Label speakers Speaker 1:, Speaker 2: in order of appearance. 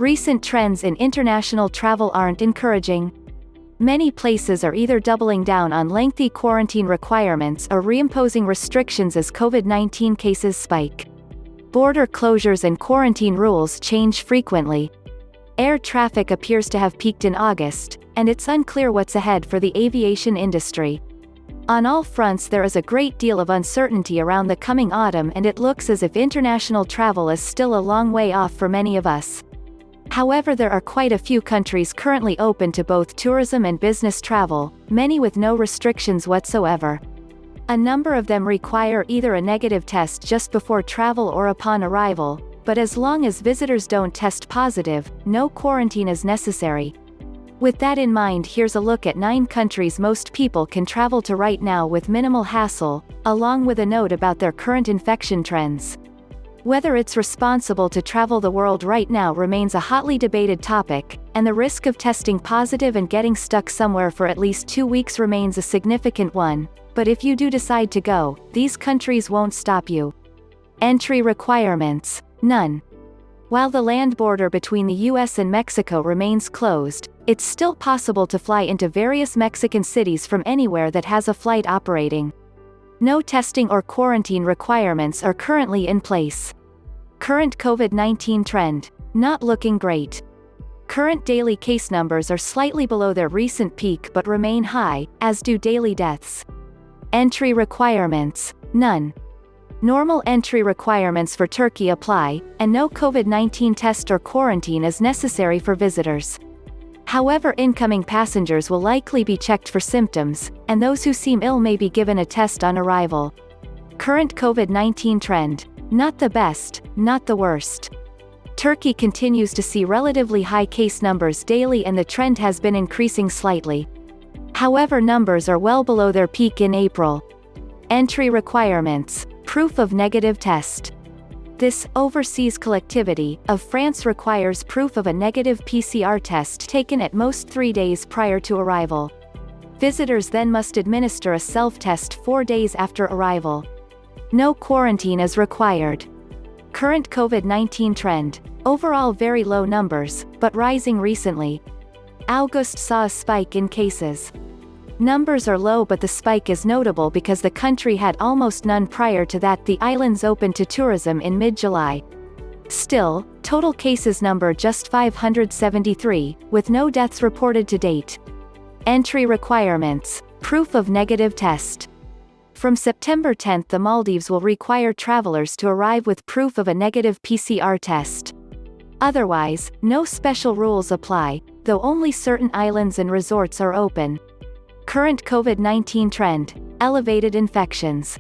Speaker 1: Recent trends in international travel aren't encouraging. Many places are either doubling down on lengthy quarantine requirements or reimposing restrictions as COVID-19 cases spike. Border closures and quarantine rules change frequently. Air traffic appears to have peaked in August, and it's unclear what's ahead for the aviation industry. On all fronts there is a great deal of uncertainty around the coming autumn, and it looks as if international travel is still a long way off for many of us. However, there are quite a few countries currently open to both tourism and business travel, many with no restrictions whatsoever. A number of them require either a negative test just before travel or upon arrival, but as long as visitors don't test positive, no quarantine is necessary. With that in mind, here's a look at 9 countries most people can travel to right now with minimal hassle, along with a note about their current infection trends. Whether it's responsible to travel the world right now remains a hotly debated topic, and the risk of testing positive and getting stuck somewhere for at least 2 weeks remains a significant one, but if you do decide to go, these countries won't stop you. Entry requirements: none. While the land border between the US and Mexico remains closed, it's still possible to fly into various Mexican cities from anywhere that has a flight operating. No testing or quarantine requirements are currently in place. Current COVID-19 trend: not looking great. Current daily case numbers are slightly below their recent peak but remain high, as do daily deaths. Entry requirements: none. Normal entry requirements for Turkey apply, and no COVID-19 test or quarantine is necessary for visitors. However, incoming passengers will likely be checked for symptoms, and those who seem ill may be given a test on arrival. Current COVID-19 trend: not the best, not the worst. Turkey continues to see relatively high case numbers daily, and the trend has been increasing slightly. However, numbers are well below their peak in April. Entry requirements: proof of negative test. This overseas collectivity of France requires proof of a negative PCR test taken at most 3 days prior to arrival. Visitors then must administer a self-test 4 days after arrival. No quarantine is required. Current COVID-19 trend: overall very low numbers, but rising recently. August saw a spike in cases. Numbers are low, but the spike is notable because the country had almost none prior to that. The islands opened to tourism in mid-July. Still, total cases number just 573, with no deaths reported to date. Entry requirements: proof of negative test. From September 10, the Maldives will require travelers to arrive with proof of a negative PCR test. Otherwise, no special rules apply, though only certain islands and resorts are open. Current COVID-19 trend: elevated infections.